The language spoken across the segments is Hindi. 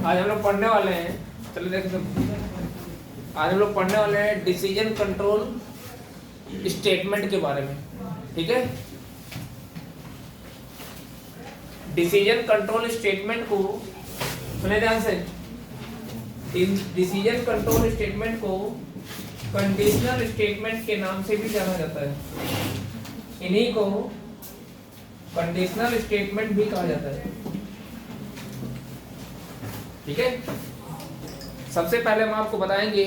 आज हम लोग पढ़ने वाले हैं, चलो देखो, आज हम लोग पढ़ने वाले हैं डिसीजन कंट्रोल स्टेटमेंट के बारे में। ठीक है, डिसीजन कंट्रोल स्टेटमेंट को सुने ध्यान से। डिसीजन कंट्रोल स्टेटमेंट को कंडीशनल स्टेटमेंट के नाम से भी जाना जाता है। इन्हीं को कंडीशनल स्टेटमेंट भी कहा जाता है। ठीक है, सबसे पहले हम आपको बताएंगे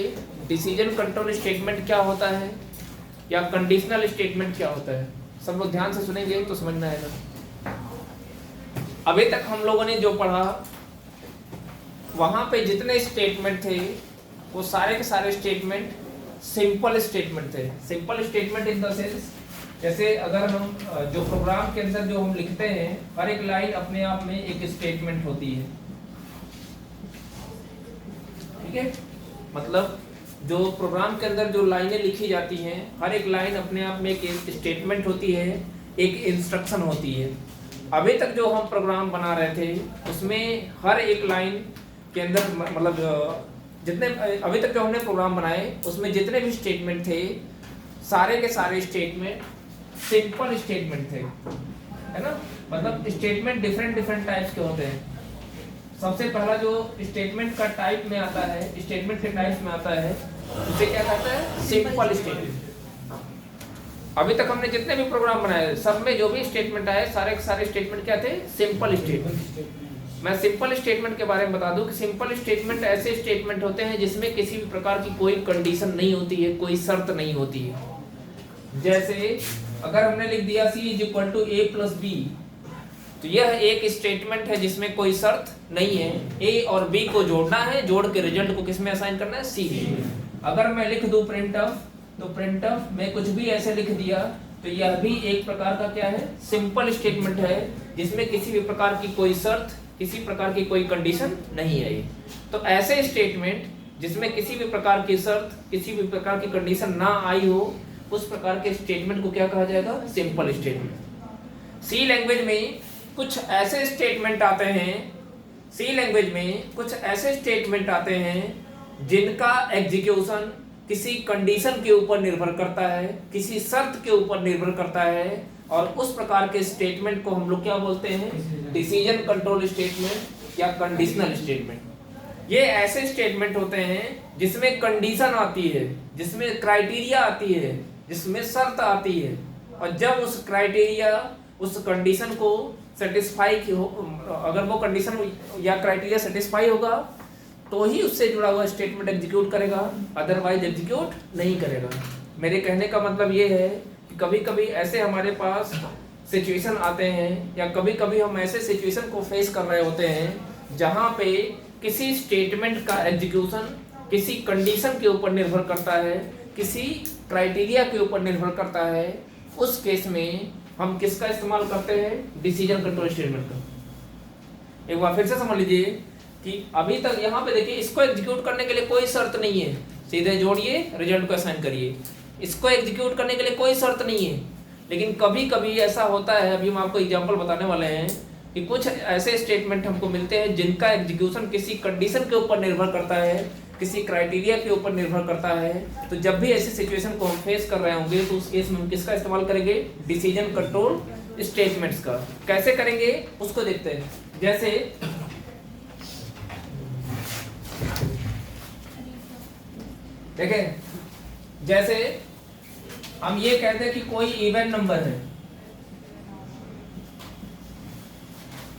डिसीजन कंट्रोल स्टेटमेंट क्या होता है या कंडीशनल स्टेटमेंट क्या होता है। सब लोग ध्यान से सुनेंगे तो समझ में आएगा। अभी तक हम लोगों ने जो पढ़ा वहां पे जितने स्टेटमेंट थे वो सारे के सारे स्टेटमेंट सिंपल स्टेटमेंट थे। Simple statement in the sense, जैसे अगर हम जो प्रोग्राम के अंदर जो हम लिखते हैं हर एक लाइन अपने आप में एक स्टेटमेंट होती है। ठीक है, मतलब जो प्रोग्राम के अंदर जो लाइनें लिखी जाती हैं हर एक लाइन अपने आप में एक स्टेटमेंट होती है, एक इंस्ट्रक्शन होती है। अभी तक जो हम प्रोग्राम बना रहे थे उसमें हर एक लाइन के अंदर मतलब जितने अभी तक जो हमने प्रोग्राम बनाए उसमें जितने भी स्टेटमेंट थे सारे के सारे स्टेटमेंट सिंपल स्टेटमेंट थे, है ना। मतलब स्टेटमेंट डिफरेंट टाइप्स के होते हैं। सबसे पहला जो स्टेटमेंट का टाइप में आता है, स्टेटमेंट के टाइप में आता है, उसे क्या कहते हैं, सिंपल स्टेटमेंट। अभी तक हमने जितने भी प्रोग्राम बनाए सब में जो भी स्टेटमेंट आए सारे के सारे स्टेटमेंट क्या थे, सिंपल स्टेटमेंट। मैं सिंपल स्टेटमेंट के बारे में बता दूं कि सिंपल स्टेटमेंट ऐसे स्टेटमेंट होते हैं जिसमें किसी भी प्रकार की कोई कंडीशन नहीं होती है, कोई शर्त नहीं होती है। जैसे अगर हमने लिख दिया C = A + B, तो यह एक स्टेटमेंट है जिसमें कोई शर्त नहीं है। A और B को जोड़ना है, जोड़ के रिजल्ट को किस में असाइन करना है, C में। अगर मैं लिख दूं प्रिंटफ, तो प्रिंटफ में कुछ भी ऐसे लिख दिया तो यह भी एक प्रकार का क्या है, सिंपल स्टेटमेंट है जिसमें किसी भी प्रकार की कोई शर्त, किसी प्रकार की कोई कंडीशन नहीं है। तो ऐसे स्टेटमेंट जिसमें किसी भी प्रकार की शर्त, किसी भी प्रकार की कंडीशन ना आई हो, उस प्रकार के स्टेटमेंट को क्या कहा जाएगा, सिंपल स्टेटमेंट। सी लैंग्वेज में कुछ ऐसे स्टेटमेंट आते हैं, सी लैंग्वेज में कुछ ऐसे स्टेटमेंट आते हैं जिनका एग्जीक्यूशन किसी कंडीशन के ऊपर निर्भर करता है, किसी शर्त के ऊपर निर्भर करता है, और उस प्रकार के स्टेटमेंट को हम लोग क्या बोलते हैं, डिसीजन कंट्रोल स्टेटमेंट या कंडीशनल स्टेटमेंट। ये ऐसे स्टेटमेंट होते हैं जिसमें कंडीशन आती है, जिसमें क्राइटेरिया आती है, जिसमें शर्त आती है, और जब उस क्राइटेरिया उस कंडीशन को सेटिस्फाई हो, अगर वो कंडीशन या क्राइटेरिया सेटिस्फाई होगा तो ही उससे जुड़ा हुआ स्टेटमेंट एग्जीक्यूट करेगा, अदरवाइज एग्जीक्यूट नहीं करेगा। मेरे कहने का मतलब ये है कि कभी कभी ऐसे हमारे पास सिचुएशन आते हैं या कभी कभी हम ऐसे सिचुएशन को फेस कर रहे होते हैं जहाँ पे किसी स्टेटमेंट का एग्जीक्यूशन किसी कंडीशन के ऊपर निर्भर करता है, किसी क्राइटेरिया के ऊपर निर्भर करता है। उस केस में हम किसका इस्तेमाल करते हैं, डिसीजन कंट्रोल स्टेटमेंट का। एक बार फिर से समझ लीजिए कि अभी तक यहाँ पे देखिए, इसको एग्जीक्यूट करने के लिए कोई शर्त नहीं है, सीधे जोड़िए रिजल्ट को असाइन करिए। इसको एग्जीक्यूट करने के लिए कोई शर्त नहीं है, लेकिन कभी कभी ऐसा होता है, अभी हम आपको एग्जांपल बताने वाले हैं कि कुछ ऐसे स्टेटमेंट हमको मिलते हैं जिनका एग्जीक्यूशन किसी कंडीशन के ऊपर निर्भर करता है, किसी क्राइटेरिया के ऊपर निर्भर करता है। तो जब भी ऐसी सिचुएशन को हम फेस कर रहे होंगे तो उस केस में हम किसका इस्तेमाल करेंगे, डिसीजन कंट्रोल स्टेटमेंट्स का। कैसे करेंगे उसको देखते हैं। जैसे देखें, जैसे हम ये कहते हैं कि कोई इवन नंबर है,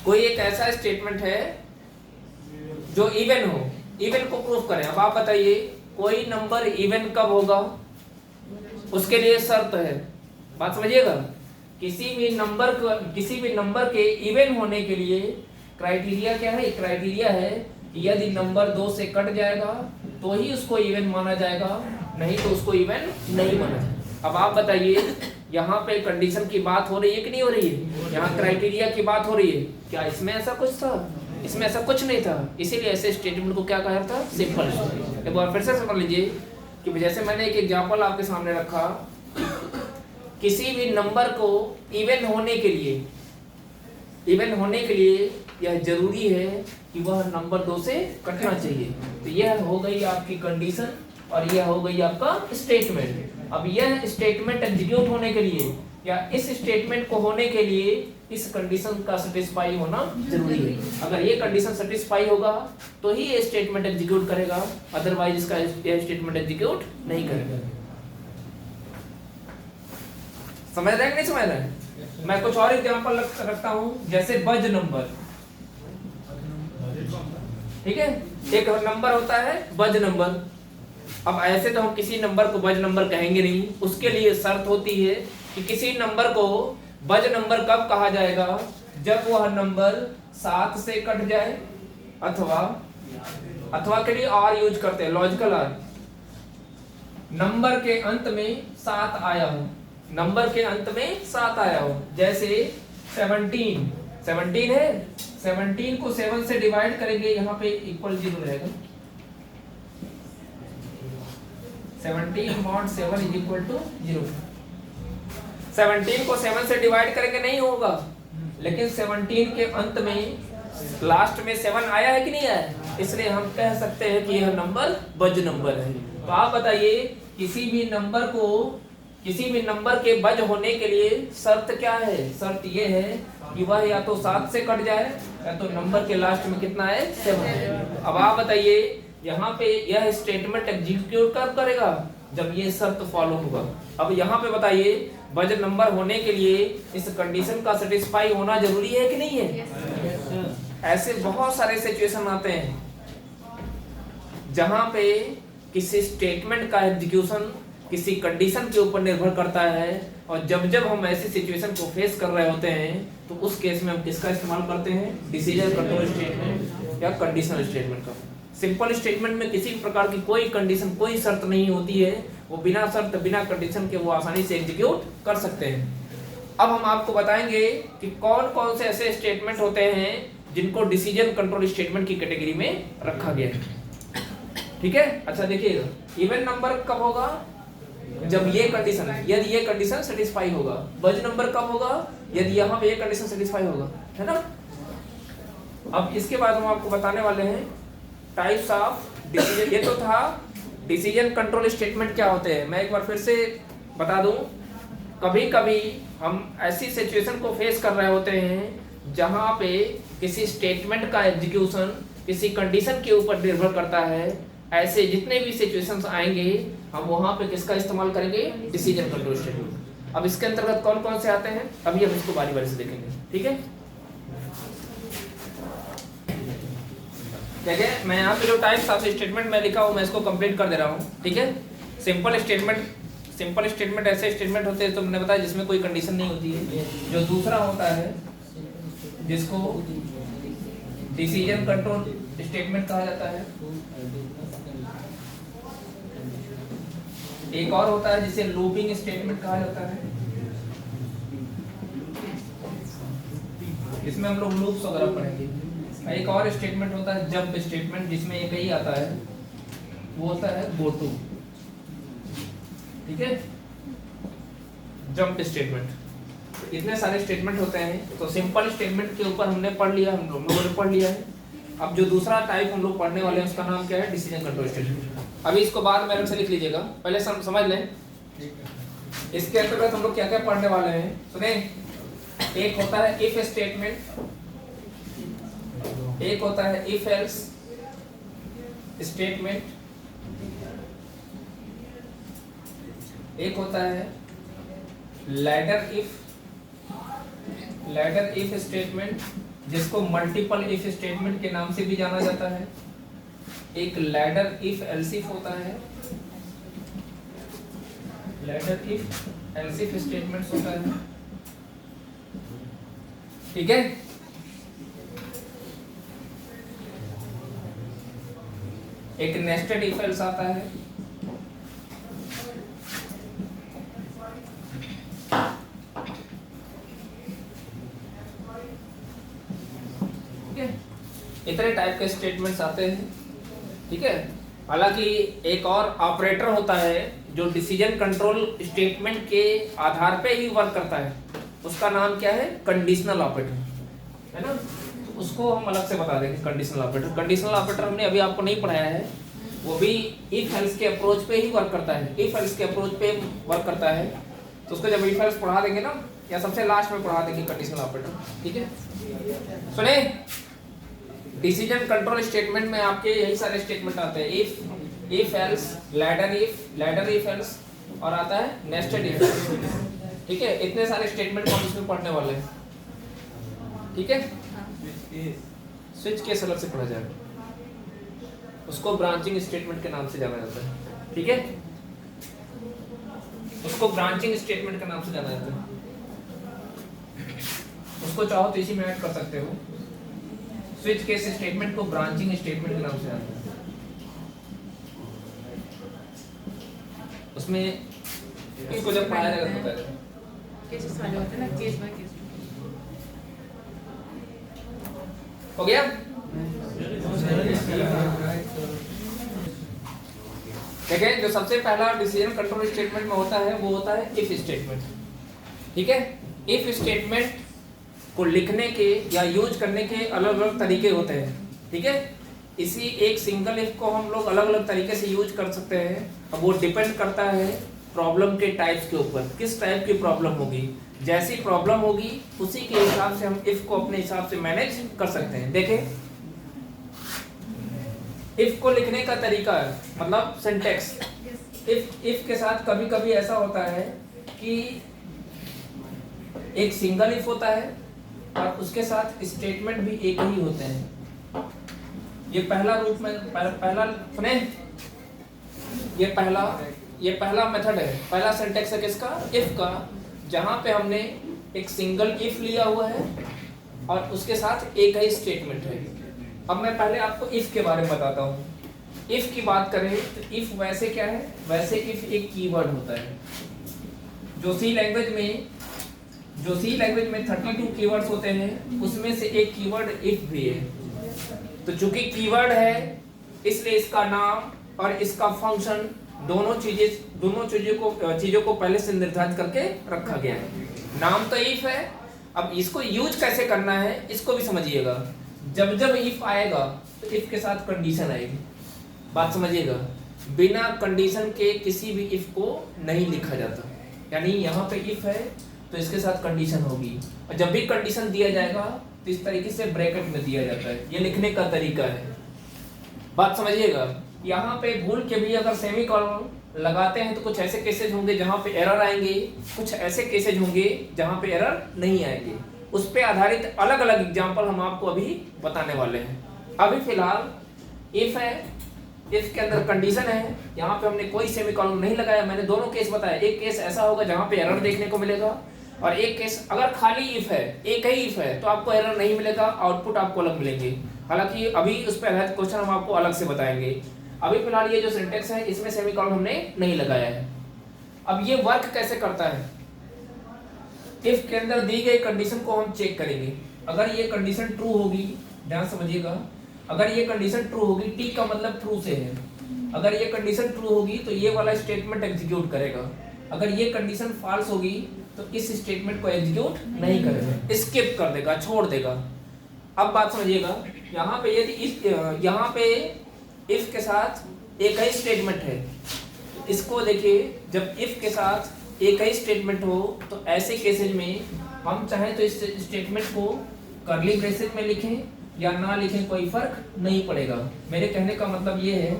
कोई एक ऐसा स्टेटमेंट है जो इवन हो, इवन को प्रूफ करें। अब आप बताइए कोई नंबर इवन कब होगा, उसके लिए शर्त है, बात समझिएगा। किसी भी नंबर के इवन होने के लिए क्राइटेरिया क्या है, क्राइटेरिया है कि यदि नंबर 2 से कट जाएगा तो ही उसको इवन माना जाएगा, नहीं तो उसको इवन नहीं माना जाएगा। अब आप बताइए यहाँ पे कंडीशन की बात हो रही है कि नहीं हो रही है, यहाँ क्राइटेरिया की बात हो रही है, क्या इसमें ऐसा कुछ था, इसमें ऐसा कुछ नहीं था, इसीलिए ऐसे स्टेटमेंट को क्या कहा था, सिंपल स्टेटमेंट। एक बार फिर से समझ लीजिए कि जैसे मैंने एक एग्जांपल आपके सामने रखा, किसी भी नंबर को इवन होने के लिए यह जरूरी है कि वह नंबर 2 से कटना चाहिए। तो यह हो गई आपकी कंडीशन और यह हो गई आपका स्टेटमेंट। अब यह स्टेटमेंट एग्जीक्यूट होने के लिए या इस स्टेटमेंट को होने के लिए इस कंडीशन का सेटिस्फाई होना जरूरी है। अगर ये कंडीशन सेटिस्फाई होगा तो ही ये स्टेटमेंट एग्जीक्यूट करेगा, अदरवाइज इसका ये स्टेटमेंट एग्जीक्यूट नहीं करेगा। समझ रहे हैं कि नहीं समझ रहे हैं? मैं कुछ और एग्जांपल रखता हूं, जैसे बज नंबर। ठीक है, एक नंबर होता है बज नंबर। अब ऐसे तो हम किसी नंबर को बज नंबर कहेंगे नहीं, उसके लिए शर्त होती है कि किसी नंबर को बज नंबर कब कहा जाएगा, जब वह नंबर 7 से कट जाए अथवा के लिए आर यूज करते हैं, लॉजिकल आर। नंबर के अंत में 7 आया हो, नंबर के अंत में 7 आया हो, जैसे 17 है, 17 को 7 से डिवाइड करेंगे, यहाँ पे इक्वल 0 रहेगा। 17 mod 7 इज इक्वल टू 0। 17 को 7 से डिवाइड करेंगे नहीं होगा, लेकिन 17 के अंत में लास्ट में 7 आया है कि नहीं आया, इसलिए हम कह सकते हैं कि यह नंबर बज नंबर है। तो आप बताइए किसी भी नंबर के बज होने के लिए शर्त क्या है? शर्त ये है कि वह या तो 7 से कट जाए या तो नंबर के लास्ट में कितना है 7। अब आप बताइए यहाँ पे यह स्टेटमेंट एग्जीक्यूट कब करेगा, जब ये शर्त फॉलो होगा। अब यहाँ पे बताइए बज नंबर होने के लिए इस कंडीशन का सेटिस्फाई होना जरूरी है कि नहीं है? ऐसे बहुत सारे सिचुएशन आते हैं जहां पे किसी स्टेटमेंट का एग्जीक्यूशन किसी कंडीशन के ऊपर निर्भर करता है, और जब हम ऐसी सिचुएशन को फेस कर रहे होते हैं तो उस केस में हम किसका इस्तेमाल करते हैं? डिसीजन कंट्रोल स्टेटमेंट या कंडीशनल स्टेटमेंट का। सिंपल स्टेटमेंट में किसी भी प्रकार की कोई कंडीशन, कोई शर्त नहीं होती है, वो बिना शर्त बिना कंडीशन के वो आसानी से एग्जीक्यूट कर सकते हैं। अब हम आपको बताएंगे कि कौन कौन से ऐसे स्टेटमेंट होते हैं जिनको डिसीजन कंट्रोल स्टेटमेंट की कैटेगरी में रखा गया है। ठीक है, अच्छा देखिएगा, इवन नंबर कब होगा, जब ये कंडीशन, यदि ये कंडीशन सेटिस्फाई होगा। बज नंबर कब होगा, यदि यहाँ पे ये कंडीशन सेटिस्फाई होगा, है ना। अब इसके बाद हम आपको बताने वाले हैं टाइप्स ऑफ डिसीजन। ये तो था डिसीजन कंट्रोल स्टेटमेंट क्या होते हैं। मैं एक बार फिर से बता दूं, कभी कभी हम ऐसी सिचुएशन को फेस कर रहे होते हैं जहां पे किसी स्टेटमेंट का एग्जीक्यूशन किसी कंडीशन के ऊपर निर्भर करता है। ऐसे जितने भी सिचुएशंस आएंगे हम वहां पे किसका इस्तेमाल करेंगे? Decision control statement. अब इसके अंतर्गत कौन कौन से आते हैं अभी हम इसको बारी बारी से देखेंगे। ठीक है, देखिए मैं यहाँ पे जो टाइप्स ऑफ स्टेटमेंट मैं लिखा हूँ मैं इसको कंप्लीट कर दे रहा हूँ। ठीक है, सिंपल स्टेटमेंट ऐसे स्टेटमेंट होते हैं तो मैंने बताया जिसमें कोई कंडीशन नहीं होती है। जो दूसरा होता है जिसको डिसीजन कंट्रोल स्टेटमेंट कहा जाता है। एक और होता है जिसे लूपिंग स्टेटमेंट कहा जाता है, इसमें हम लोग लूप्स वगैरह पढ़ेंगे। एक और स्टेटमेंट होता है जंप स्टेटमेंट, जिसमें एक ही आता है, वो होता है गो टू। ठीक है, जंप स्टेटमेंट। इतने सारे स्टेटमेंट होते हैं। तो सिंपल स्टेटमेंट के ऊपर हमने पढ़ लिया, हम लोगों ने पढ़ लिया है। अब जो दूसरा टाइप हम लोग पढ़ने वाले हैं उसका नाम क्या है? Decision control statement. अभी इसको बाद में अलग से लिख लीजिएगा, पहले समझ लें इसके अंतर्गत हम लोग क्या क्या पढ़ने वाले हैं। सुने, एक होता है इफ स्टेटमेंट, एक होता है इफ एल्स स्टेटमेंट, एक होता है लैडर इफ स्टेटमेंट, जिसको मल्टीपल इफ स्टेटमेंट के नाम से भी जाना जाता है। एक लैडर इफ एल्सिफ होता है, लैडर इफ एल्सिफ स्टेटमेंट्स होता है। ठीक है, एक नेस्टेड इफ एल्स आता है, ठीक है। इतने टाइप के स्टेटमेंट्स आते हैं। ठीक है, हालांकि एक और ऑपरेटर होता है जो डिसीजन कंट्रोल स्टेटमेंट के आधार पे ही वर्क करता है, उसका नाम क्या है? कंडीशनल ऑपरेटर, है ना। उसको हम अलग से बता देंगे कंडीशनल ऑपरेटर। कंडीशनल ऑपरेटर हमने अभी आपको नहीं पढ़ाया है, वो भी इफ एल्स के अप्रोच पे ही वर्क करता है, इफ एल्स के अप्रोच पे वर्क करता है। तो उसको जब इफ एल्स पढ़ा देंगे ना, या सबसे लास्ट में पढ़ा देंगे कंडीशनल ऑपरेटर, ठीक है। सुने, डिसीजन कंट्रोल स्टेटमेंट में आपके यही सारे स्टेटमेंट आते हैं, if else, ladder if else, और आता है नेस्टेड इफ, ठीक है। इतने सारे स्टेटमेंट हम इसमें पढ़ने वाले हैं, ठीक है। स्विच केस अलग से पढ़ा जाएगा, उसको ब्रांचिंग स्टेटमेंट के नाम से जाना जाता है, ठीक है। उसको ब्रांचिंग स्टेटमेंट के नाम से जाना जाता है। उसको चाहो तो इसी में ऐड कर सकते हो। स्विच केस स्टेटमेंट को ब्रांचिंग स्टेटमेंट के नाम से जाना जाता है। उसमें इसको जब पढ़ाया जाएगा तो बताया केसेस वाले होते हैं ना, केस बाय केस। हो गया। देखिए, जो सबसे पहला डिसीजन कंट्रोल स्टेटमेंट में होता है वो होता है इफ स्टेटमेंट, ठीक है। इफ स्टेटमेंट को लिखने के या यूज करने के अलग अलग तरीके होते हैं, ठीक है। इसी एक सिंगल इफ को हम लोग अलग अलग तरीके से यूज कर सकते हैं। अब वो डिपेंड करता है प्रॉब्लम के टाइप्स के ऊपर, किस टाइप की प्रॉब्लम होगी। जैसी प्रॉब्लम होगी उसी के हिसाब से हम इफ को अपने हिसाब से मैनेज कर सकते हैं। देखें, इफ को लिखने का तरीका है, मतलब सिंटैक्स। इफ के साथ कभी कभी ऐसा होता है कि एक सिंगल इफ होता है और उसके साथ स्टेटमेंट भी एक ही होते हैं। ये पहला रूप में पहला सुने, ये पहला मेथड है, पहला सिंटैक्स है किसका, इफ का, जहां पे हमने एक सिंगल इफ लिया हुआ है और उसके साथ एक ही स्टेटमेंट है। अब मैं पहले आपको इफ के बारे में बताता हूँ। इफ की बात करें तो इफ वैसे क्या है, वैसे इफ एक कीवर्ड होता है। जो सी लैंग्वेज में 32 कीवर्ड्स होते हैं, उसमें से एक कीवर्ड इफ भी है। तो चूंकि कीवर्ड है इसलिए इसका नाम और इसका फंक्शन दोनों चीजों को पहले से निर्धारित करके रखा गया है। नाम तो इफ है, अब इसको यूज कैसे करना है इसको भी समझिएगा। जब इफ आएगा तो इफ के साथ कंडीशन आएगी, बात समझिएगा। बिना कंडीशन के किसी भी इफ को नहीं लिखा जाता। यानी यहाँ पे इफ है तो इसके साथ कंडीशन होगी, और जब भी कंडीशन दिया जाएगा तो इस तरीके से ब्रैकेट में दिया जाता है। ये लिखने का तरीका है, बात समझिएगा। यहाँ पे भूल के भी अगर सेमीकोलन लगाते हैं तो कुछ ऐसे केसेज होंगे जहाँ पे एरर आएंगे, कुछ ऐसे केसेज होंगे जहाँ पे एरर नहीं आएंगे। उस पे आधारित अलग अलग एग्जांपल हम आपको अभी बताने वाले हैं। अभी फिलहाल इफ है, इफ के अंदर कंडीशन है, यहाँ पे हमने कोई सेमीकोलन नहीं लगाया। मैंने दोनों केस बताया। एक केस ऐसा होगा जहाँ पे एरर देखने को मिलेगा, और एक केस अगर खाली इफ है, एक ही इफ है, तो आपको एरर नहीं मिलेगा, आउटपुट आपको अलग मिलेंगे। हालांकि अभी उस पर आधारित क्वेश्चन हम आपको अलग से बताएंगे। अभी फिलहाल ये जो सिंटेक्स है इसमें सेमीकोलन हमने नहीं लगाया है। अब ये वर्क कैसे करता है, इफ के अंदर दी गई कंडीशन को हम चेक करेंगे। अगर ये कंडीशन ट्रू होगी, ध्यान समझिएगा, अगर ये कंडीशन ट्रू होगी, टी का मतलब ट्रू से है, अगर ये कंडीशन ट्रू होगी तो ये वाला स्टेटमेंट एग्जीक्यूट करेगा। अगर ये कंडीशन फॉल्स होगी तो इस स्टेटमेंट को एग्जीक्यूट नहीं करेगा, स्किप कर देगा, छोड़ देगा। अब बात समझिएगा, यहाँ पे यदि यहाँ पे इफ के साथ एक ही स्टेटमेंट है, इसको देखिए, जब इफ के साथ एक ही स्टेटमेंट हो तो ऐसे केसेज में हम चाहें तो इस स्टेटमेंट को कर्ली ब्रेसेस में लिखें या ना लिखें, कोई फर्क नहीं पड़ेगा। मेरे कहने का मतलब ये है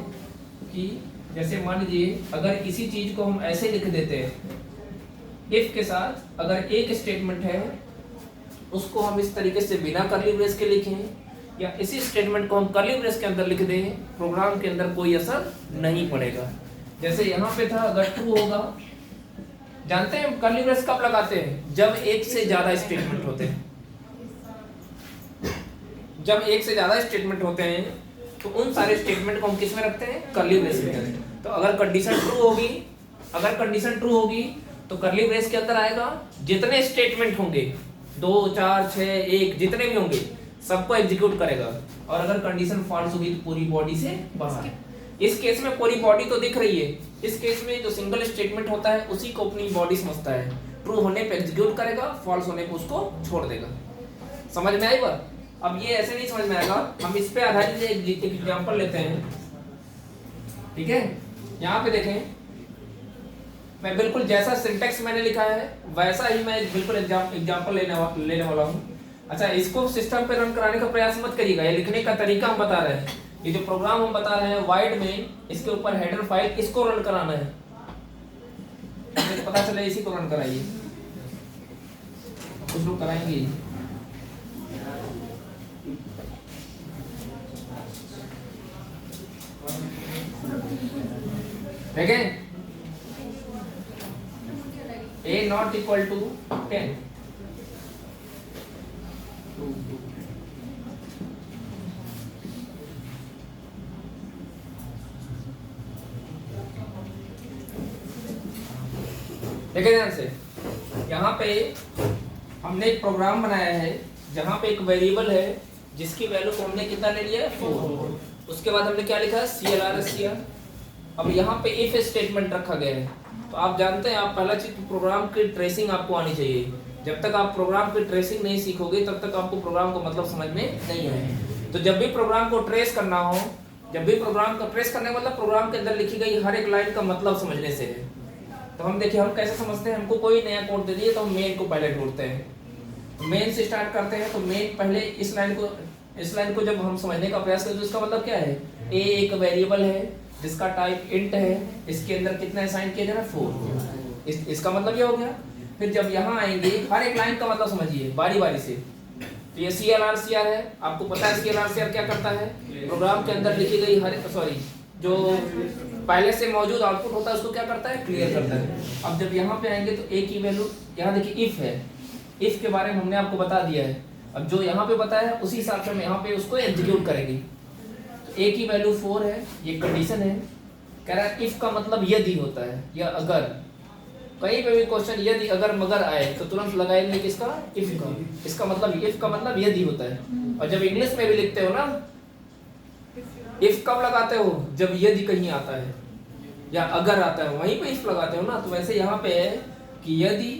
कि जैसे मान लीजिए अगर किसी चीज को हम ऐसे लिख देते हैं, इफ के साथ अगर एक स्टेटमेंट है उसको हम इस तरीके से बिना कर्ली ब्रेस के लिखें, या इसी स्टेटमेंट को हम कर्ली ब्रेस के अंदर लिख दें, प्रोग्राम के अंदर कोई असर नहीं पड़ेगा। जैसे यहाँ पे था, अगर ट्रू होगा, जानते हैं कर्ली ब्रेस कब लगाते हैं, जब एक से ज्यादा स्टेटमेंट होते हैं। जब एक से ज्यादा स्टेटमेंट होते हैं तो उन सारे स्टेटमेंट को हम किस में रखते हैं, कर्ली ब्रेस में। तो अगर कंडीशन ट्रू होगी तो कर्ली ब्रेस के अंदर आएगा, जितने स्टेटमेंट होंगे 2 4 6 1 जितने भी होंगे सबको एग्जीक्यूट करेगा। और अगर कंडीशन फॉल्स होगी तो पूरी बॉडी से बाहर। इस केस में पूरी बॉडी तो दिख रही है, इस केस में जो सिंगल स्टेटमेंट होता है उसी को अपनी बॉडी समझता है। ट्रू होने पे एग्जीक्यूट करेगा, फॉल्स होने पे उसको छोड़ देगा। समझ में आई बात? अब ये ऐसे नहीं समझ में आएगा, हम इस पे आधारित एक एग्जांपल लेते हैं, ठीक है। यहाँ पे देखें, मैं बिल्कुल जैसा सिंटेक्स मैंने लिखा है वैसा ही मैं बिल्कुल एग्जांपल लेने वाला हूँ। अच्छा, इसको सिस्टम पे रन कराने का प्रयास मत करिएगा, ये लिखने का तरीका हम बता रहे हैं। ये जो प्रोग्राम हम बता रहे हैं वाइड में, इसके ऊपर हेडर फाइल, इसको रन कराना है, पता चले इसी को रन कराइए, कुछ लोग कराएंगे। देखें, a not equal to 10, देखिए ध्यान से, यहाँ पे हमने एक प्रोग्राम बनाया है जहाँ पे एक वेरिएबल है जिसकी वैल्यू को हमने कितना ले लिया है 4। उसके बाद हमने क्या लिखा है CLR। अब यहाँ पे इफ स्टेटमेंट रखा गया है। तो आप जानते हैं, आप पहला चीज प्रोग्राम की ट्रेसिंग आपको आनी चाहिए। जब तक आप प्रोग्राम की ट्रेसिंग नहीं सीखोगे तब तक आपको प्रोग्राम को मतलब समझ में नहीं आए। तो जब भी प्रोग्राम को ट्रेस करना हो, जब भी प्रोग्राम को ट्रेस करने मतलब प्रोग्राम के अंदर लिखी गई हर एक लाइन का मतलब समझने से है। तो हम देखिए हम कैसे समझते हैं, हमको कोई नया कोड दे दिए तो हम मेन को पहले ढूंढते हैं, मेन से स्टार्ट करते हैं। तो मेन पहले इस लाइन को जब हम समझने का प्रयास करें तो इसका मतलब क्या है, a एक वेरिएबल है जिसका टाइप इंट है, इसके अंदर कितना असाइन किया जा रहा है 4। इसका मतलब ये हो गया। फिर जब यहाँ आएंगे हर एक लाइन का मतलब समझिए बारी बारी से। तो ये CLR है, आपको पता है CLR क्या करता है, प्रोग्राम के अंदर लिखी गई जो पहले से मौजूद आउटपुट होता है उसको क्या करता है, क्लियर करता है। अब जब यहाँ पे आएंगे तो a की वैल्यू, यहाँ देखिए इफ है, इफ के बारे में हमने आपको बता दिया है। अब जो यहाँ पे बताया उसी हिसाब से हम यहाँ पे उसको एग्जीक्यूट करेंगे। तो a की वैल्यू 4 है, ये कंडीशन है। कह रहा है इफ का मतलब यदि होता है या अगर। कहीं पे भी क्वेश्चन यदि अगर मगर आए तो तुरंत लगाएंगे किसका, इफ का। इसका मतलब इफ का मतलब यदि होता है। और जब इंग्लिश में भी लिखते हो ना, इफ कब लगाते हो, जब यदि कहीं आता है या अगर आता है वहीं पे इफ लगाते हो ना। तो वैसे यहाँ पे है कि यदि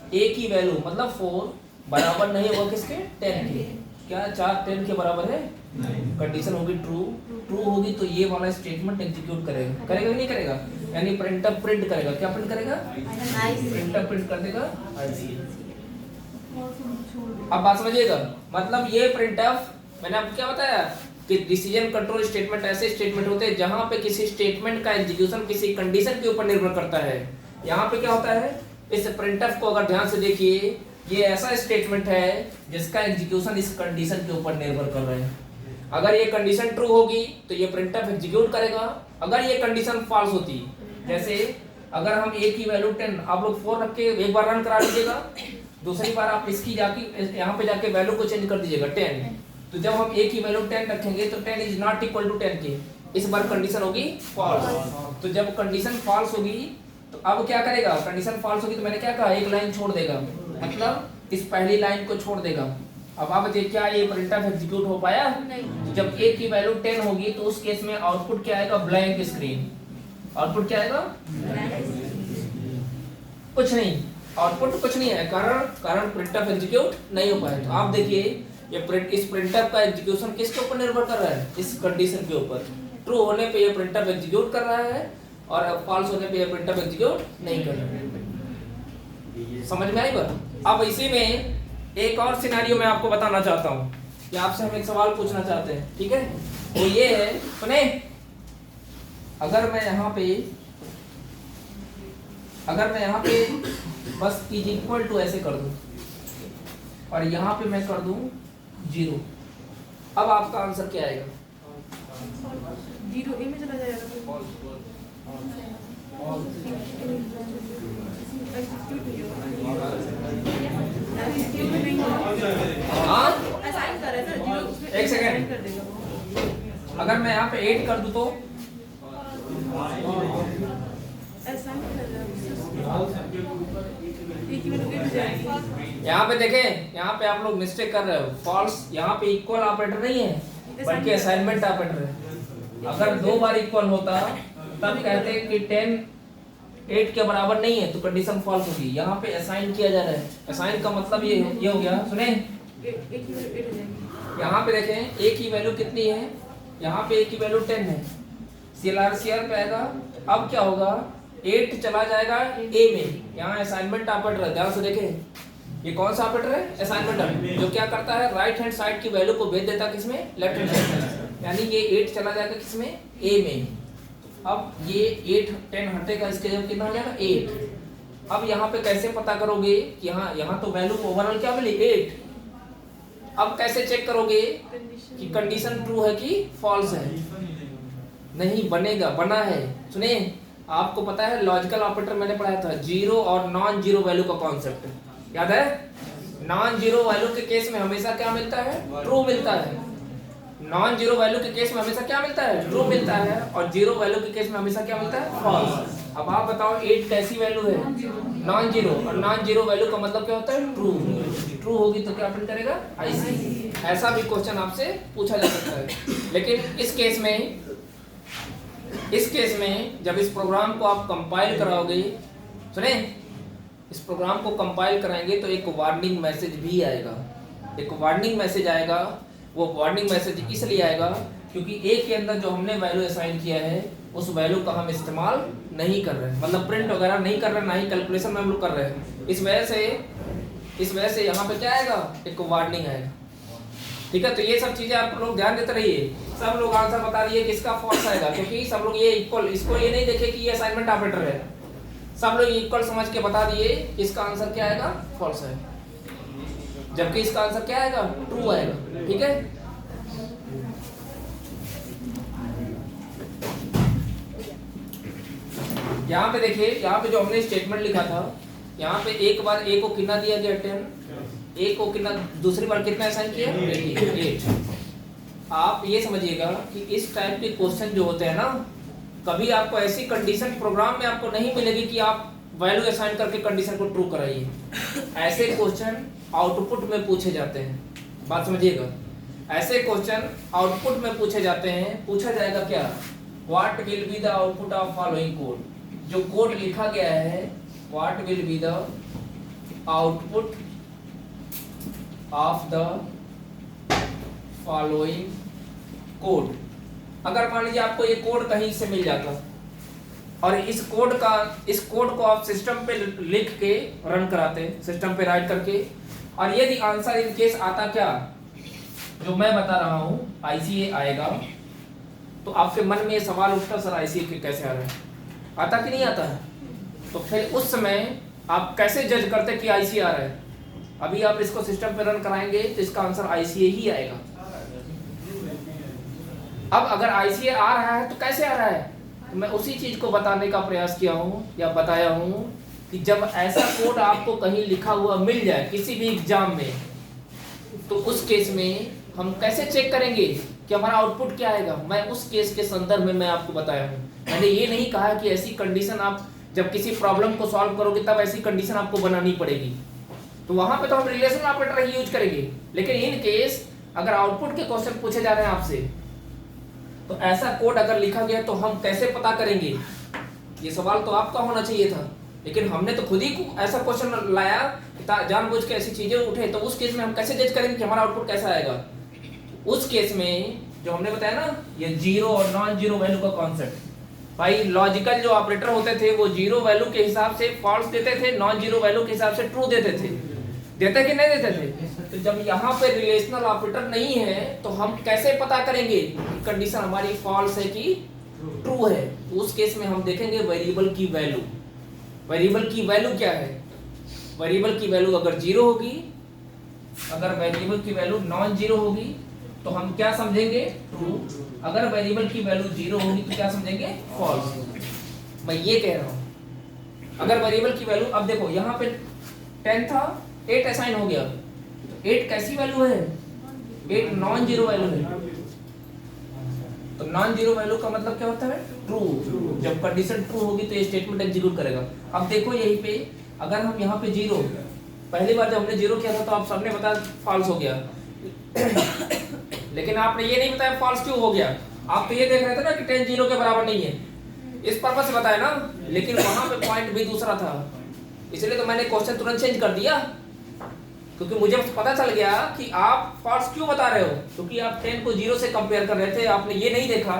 a की वैल्यू मतलब 4 बराबर नहीं होगा किसके, 10 के। क्या 4 10 के बराबर है, कंडीशन होगी ट्रू होगी तो ये वाला स्टेटमेंट एग्जीक्यूट करेगा कि नहीं करेगा, यानी प्रिंटअप प्रिंट करेगा। क्या प्रिंट करेगा, प्रिंटअप प्रिंट कर देगा। अब बात समझिएगा, मतलब ये प्रिंटअप मैंने आपको क्या बताया कि डिसीजन कंट्रोल स्टेटमेंट ऐसे स्टेटमेंट होते हैं जहां पे किसी स्टेटमेंट का एग्जीक्यूशन किसी कंडीशन के ऊपर निर्भर करता है। यहाँ पे क्या होता है, इस प्रिंटअप को अगर ध्यान से देखिए, ये ऐसा स्टेटमेंट है जिसका एग्जीक्यूशन इस कंडीशन के ऊपर निर्भर कर रहा है। अगर ये कंडीशन ट्रू होगी तो ये प्रिंटअप एग्जीक्यूट करेगा। अगर ये कंडीशन फॉल्स होती, जैसे अगर हम a की वैल्यू 10, आप लोग 4 रख के एक बार रन करा लीजिएगा, दूसरी बार आप इसकी जाके यहाँ पे जाके वैल्यू को चेंज कर दीजिएगा 10। तो जब हम a की वैल्यू 10 रखेंगे तो 10 इज नॉट इक्वल टू 10 के, इस बार कंडीशन होगी फॉल्स। तो जब कंडीशन फॉल्स होगी तो अब क्या करेगा, कंडीशन फॉल्स होगी तो मैंने क्या कहा, एक लाइन छोड़ देगा, मतलब इस पहली लाइन को छोड़ देगा। अब आप बताइए क्या ये प्रिंटअप एग्जीक्यूट हो पाया, नहीं। जब a की वैल्यू 10 होगी तो उस केस में आउटपुट क्या आएगा, ब्लैंक स्क्रीन। आउटपुट क्या आएगा, कुछ नहीं, आउटपुट कुछ नहीं है, कारण प्रिंटअप एग्जीक्यूट नहीं हो पाया। तो आप देखिए ये इस प्रिंटअप का एग्जीक्यूशन किसके ऊपर निर्भर कर रहा है, इस कंडीशन के ऊपर। ट्रू होने पे ये प्रिंटअप एग्जीक्यूट कर रहा है और फॉल्स होने पे ये प्रिंटअप एग्जीक्यूट नहीं कर रहा है। समझ में आई बात। अब इसी में एक और सिनेरियो मैं आपको बताना चाहता हूँ कि आपसे हम एक सवाल पूछना चाहते हैं, ठीक है। वो ये है, सुने, अगर मैं यहाँ पे बस इज इक्वल टू ऐसे कर दूं और यहाँ पे मैं कर दूं 0, अब आपका आंसर क्या आएगा, 0 a में चला जाएगा। हाँ, असाइन कर रहा है सर, एक सेकेंड, अगर मैं यहाँ पे 8 कर दूं तो यहाँ पे देखें, यहाँ पे आप लोग मिस्टेक कर रहे हो, फॉल्स। यहाँ पे इक्वल ऑपरेटर नहीं है बल्कि असाइनमेंट ऑपरेटर है। अगर 2 बार इक्वल होता तब कहते हैं कि 10 8 के बराबर नहीं है तो कंडीशन फॉल्स होगी। यहाँ पे असाइन किया जा रहा है, असाइन का मतलब ये हो गया, सुने, यहाँ पे देखें ए की वैल्यू कितनी है, यहाँ पे ए की वैल्यू 10 है, CR पे आएगा। अब क्या होगा, 8 चला जाएगा ए में, यहाँ असाइनमेंट ऑपरेटर, ध्यान से देखें ये कौन सा ऑपरेटर है, असाइनमेंट ऑपरेटर, जो क्या करता है राइट हैंड साइड की वैल्यू को भेज देता है किसमें, लेफ्ट हैंड साइड, यानी ये 8 चला जाएगा किसमें, ए में। अब ये 8 10 हटेगा, इसके जब कितना हो जाएगा 8। अब यहाँ पे कैसे पता करोगे कि यहाँ तो वैल्यू ओवरऑल क्या मिली 8। अब कैसे चेक करोगे कि कंडीशन ट्रू है कि फॉल्स है, नहीं बनेगा, बना है। सुनिए आपको पता है लॉजिकल ऑपरेटर मैंने पढ़ाया था, जीरो और नॉन जीरो वैल्यू का कॉन्सेप्ट याद है। नॉन जीरो वैल्यू के केस में हमेशा क्या मिलता है, ट्रू मिलता है। नॉन जीरो वैल्यू के केस में हमेशा क्या मिलता है, ट्रू मिलता है, और जीरो वैल्यू के केस में हमेशा क्या मिलता है, फॉल्स। अब आप बताओ 8 कैसी वैल्यू है, नॉन जीरो, और नॉन जीरो वैल्यू का मतलब क्या होता है, ट्रू। ट्रू होगी तो क्या प्रिंट करेगा, आईसी। ऐसा भी क्वेश्चन आपसे पूछा जा सकता है। लेकिन इस केस में जब इस प्रोग्राम को आप कंपाइल कराओगे, सुने इस प्रोग्राम को कंपाइल कराएंगे तो एक वार्निंग मैसेज भी आएगा, एक वार्निंग मैसेज आएगा। वो वार्निंग मैसेज इसलिए आएगा क्योंकि ए के अंदर जो हमने वैल्यू असाइन किया है उस वैल्यू का हम इस्तेमाल नहीं कर रहे हैं, मतलब प्रिंट वगैरह नहीं कर रहे हैं, ना ही कैलकुलेशन में हम लोग कर रहे हैं। इस वजह से यहाँ पे क्या आएगा, एक वार्निंग आएगा। ठीक है, तो ये सब चीजें आप लोग ध्यान देते रहिए। सब लोग आंसर बता दिए किसका फॉल्स आएगा, क्योंकि सब लोग ये इक्वल, इसको ये नहीं देखे कि ये असाइनमेंट ऑपरेटर है, सब लोग इक्वल समझ के बता दिए इसका आंसर क्या आएगा, फॉल्स है, जबकि इसका आंसर क्या आएगा, ट्रू आएगा। ठीक है, यहाँ पे देखिए, यहाँ पे जो हमने स्टेटमेंट लिखा था, यहाँ पे एक बार ए को कितना दिया गया 10, ए को कितना, दूसरी बार कितना असाइन किया 8। आप ये समझिएगा कि इस टाइप के क्वेश्चन जो होते हैं ना, कभी आपको ऐसी कंडीशन प्रोग्राम में आपको नहीं मिलेगी कि आप वैल्यू असाइन करके कंडीशन को ट्रू कराइए। ऐसे क्वेश्चन आउटपुट में पूछे जाते हैं, बात समझिएगा। ऐसे क्वेश्चन आउटपुट में पूछे जाते हैं। पूछा जाएगा क्या, what will be the output of following code, जो कोड लिखा गया है, what will be the output of the following code. अगर मान लीजिए आपको ये कोड कहीं से मिल जाता और इस कोड को आप सिस्टम पे लिख के रन कराते, सिस्टम पे राइट करके, और यदि आंसर इन केस आता क्या, जो मैं बता रहा हूं आईसीए आएगा, तो आपके मन में ये सवाल उठता, सर आईसीए कैसे आ रहा है, आता कि नहीं आता है? तो फिर उस समय आप कैसे जज करते कि आईसीए आ रहा है? अभी आप इसको सिस्टम पे रन कराएंगे तो इसका आंसर आईसीए ही आएगा। अब अगर आईसीए आ रहा है तो कैसे आ रहा है, तो मैं उसी चीज को बताने का प्रयास किया हूं या बताया हूं कि जब ऐसा कोड आपको कहीं लिखा हुआ मिल जाए किसी भी एग्जाम में, तो उस केस में हम कैसे चेक करेंगे कि हमारा आउटपुट क्या आएगा। मैं उस केस के संदर्भ में मैं आपको बताया हूं। मैंने ये नहीं कहा कि ऐसी कंडीशन आप जब किसी प्रॉब्लम को सॉल्व करोगे तब ऐसी कंडीशन आपको बनानी पड़ेगी, तो वहां पे तो हम रिलेशनल ऑपरेटर ही यूज करेंगे। लेकिन इन केस अगर आउटपुट के क्वेश्चन पूछे जा रहे हैं आपसे, तो ऐसा कोड अगर लिखा गया तो हम कैसे पता करेंगे? ये सवाल तो आपका होना चाहिए था, लेकिन हमने तो खुद ही ऐसा क्वेश्चन लाया जानबूझ के ऐसी चीजें उठे, तो उस केस में हम कैसे जज करेंगे कि हमारा आउटपुट कैसा आएगा? उस केस में जो हमने बताया ना, ये जीरो और नॉन जीरो वैल्यू का कॉन्सेप्ट, भाई लॉजिकल जो ऑपरेटर होते थे वो जीरो वैल्यू के हिसाब से फॉल्स देते थे, नॉन जीरो वैल्यू के हिसाब से ट्रू देते थे, देते कि नहीं देते थे? तो जब यहाँ पे रिलेशनल ऑपरेटर नहीं है तो हम कैसे पता करेंगे कि कंडीशन हमारी फॉल्स है कि ट्रू है? तो उस केस में हम देखेंगे वेरिएबल की वैल्यू। वेरिएबल की वैल्यू क्या है? वेरिएबल की वैल्यू अगर जीरो होगी, अगर वेरिएबल की वैल्यू नॉन जीरो होगी तो हम क्या समझेंगे? ट्रू। अगर वेरिएबल की वैल्यू जीरो होगी तो क्या समझेंगे? फॉल्स। मैं ये कह रहा हूं अगर वेरिएबल की वैल्यू, अब देखो यहाँ पे 10 था, 8 असाइन हो गया, तो 8 कैसी वैल्यू है? 8 नॉन जीरो वैल्यू है। तो नॉन जीरो वैल्यू का मतलब क्या होता है? ट्रू। जब कंडीशन ट्रू होगी तो ये स्टेटमेंट एग्जीक्यूट करेगा। अब देखो यहीं पे अगर हम यहाँ पे जीरो, पहली बार जब हमने जीरो किया था तो आप सबने बताया फॉल्स हो गया लेकिन आपने ये नहीं बताया फॉल्स क्यों हो गया। आप तो ये देख रहे थे ना कि 10 जीरो के बराबर नहीं है, इस पर्पस से बताया ना, लेकिन वहां पे पॉइंट भी दूसरा था, इसलिए तो मैंने क्वेश्चन तुरंत चेंज कर दिया क्योंकि मुझे पता चल गया कि आप फॉल्स क्यों बता रहे हो, क्योंकि आप 10 को 0 से कंपेयर कर रहे थे। आपने ये नहीं देखा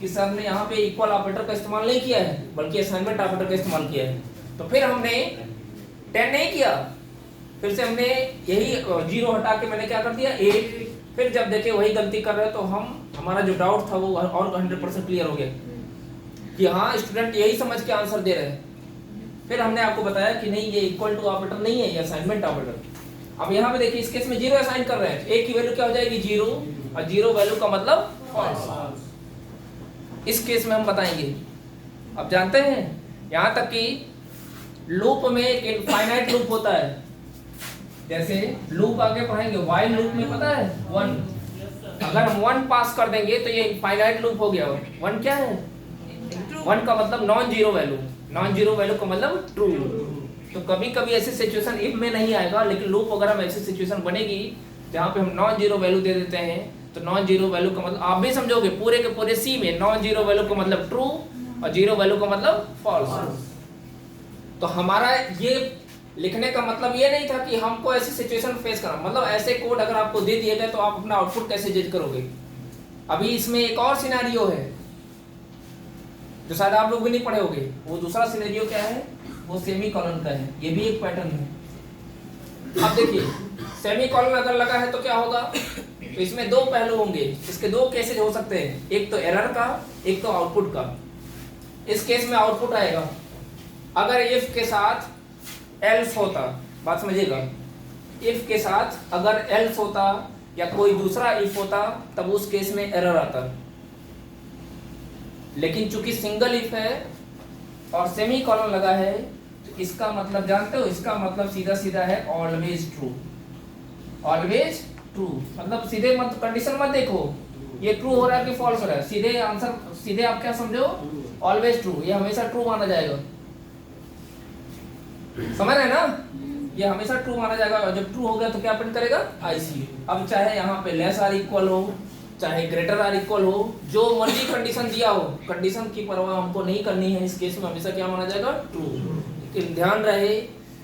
कि सर ने यहाँ पे इक्वल ऑपरेटर का इस्तेमाल नहीं किया है, बल्कि असाइनमेंट ऑपरेटर का इस्तेमाल किया है। तो फिर हमने 10 नहीं किया, फिर से हमने यही 0 हटा के मैंने क्या कर दिया 8। फिर जब देखे वही गलती कर रहे हो, तो हमारा जो डाउट था वो और 100% क्लियर हो गया कि हाँ स्टूडेंट यही समझ के आंसर दे रहे हैं। फिर हमने आपको बताया कि नहीं, ये इक्वल टू ऑपरेटर नहीं है, ये असाइनमेंट ऑपरेटर। अब यहाँ पे देखिए, इस केस में 0 असाइन कर रहे हैं, एक की वैल्यू क्या हो जाएगी 0, और 0 वैल्यू का मतलब फॉल्स। इस केस में हम बताएंगे। अब जानते हैं यहाँ तक कि लूप में एक इनफाइनाइट लूप होता है। जैसे लूप आगे पढ़ेंगे, व्हाइल लूप में पता है 1, अगर हम 1 पास कर देंगे तो ये इनफाइनाइट लूप हो गया। 1 क्या है, 1 का मतलब non zero value, non zero value का मतलब ट्रू। तो कभी कभी ऐसी सिचुएशन इफ में नहीं आएगा, लेकिन लूप वगैरह में ऐसी सिचुएशन बनेगी जहाँ पे हम नॉन जीरो वैल्यू दे देते हैं। तो नॉन जीरो वैल्यू का मतलब आप भी समझोगे, पूरे के पूरे सी में नॉन जीरो वैल्यू का मतलब ट्रू और जीरो वैल्यू का मतलब फॉल्स। तो हमारा ये लिखने का मतलब ये नहीं था कि हमको ऐसी सिचुएशन फेस करना, मतलब ऐसे कोड अगर आपको दे दिए गए तो आप अपना आउटपुट कैसे जज करोगे। अभी इसमें एक और सिनेरियो है जो शायद आप लोग भी नहीं पढ़े होंगे। वो दूसरा सिनेरियो क्या है, वो सेमी कॉलन का है। ये भी एक पैटर्न है। अब देखिए, सेमी कॉलन अगर लगा है तो क्या होगा, तो इसमें दो पहलू होंगे, इसके दो केसेज हो सकते हैं, एक तो एरर का, एक तो आउटपुट का। इस केस में आउटपुट आएगा अगर इफ के साथ एल्स होता, बात समझिएगा, इफ के साथ अगर एल्स होता या कोई दूसरा इफ होता तब उस केस में एरर आता। लेकिन चूंकि सिंगल इफ है और सेमी कॉलन लगा है, तो इसका मतलब जानते हो, इसका मतलब सीधा सीधा है ऑलवेज ट्रू। ऑलवेज ट्रू मतलब सीधे मत कंडीशन मत देखो ये ट्रू हो रहा है कि फॉल्स हो रहा है, सीधे आंसर, सीधे आप क्या समझो, ऑलवेज ट्रू, ये हमेशा ट्रू माना जाएगा। समझ रहे हैं ना, ये हमेशा ट्रू माना जाएगा। और जब ट्रू हो गया तो क्या प्रिंट करेगा, आईसी। अब चाहे यहाँ पे लेस आर इक्वल हो, चाहे ग्रेटर आर इक्वल हो, जो मर्जी कंडीशन दिया हो, कंडीशन की परवाह हमको नहीं करनी है। इस केस में हमेशा क्या माना जाएगा, ट्रू। लेकिन ध्यान रहे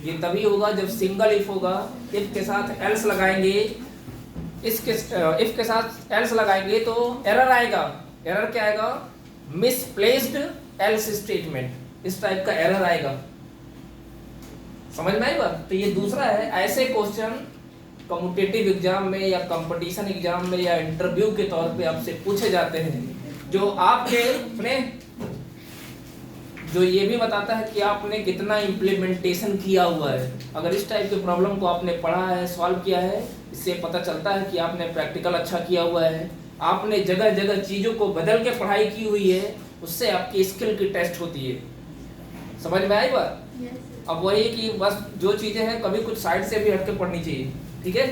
ये तभी होगा जब सिंगल इफ होगा। इफ के साथ एल्स लगाएंगे, इफ के साथ एल्स लगाएंगे तो एरर आएगा। एरर क्या आएगा, मिसप्लेस्ड एल्स स्टेटमेंट, इस टाइप का एरर आएगा। समझ में आई बात। तो ये दूसरा है, ऐसे क्वेश्चन कॉम्पिटिटिव एग्जाम में या कंपटीशन एग्जाम में या इंटरव्यू के तौर पे आपसे पूछे जाते हैं, जो आपके अपने जो ये भी बताता है कि आपने कितना इम्प्लीमेंटेशन किया हुआ है। अगर इस टाइप के प्रॉब्लम को आपने पढ़ा है, सॉल्व किया है, इससे पता चलता है कि आपने प्रैक्टिकल अच्छा किया हुआ है, आपने जगह जगह चीज़ों को बदल के पढ़ाई की हुई है, उससे आपकी स्किल की टेस्ट होती है। समझ में आई बात। अब वही कि बस जो चीज़ें हैं कभी कुछ साइड से भी हट के पढ़नी चाहिए, ठीक है।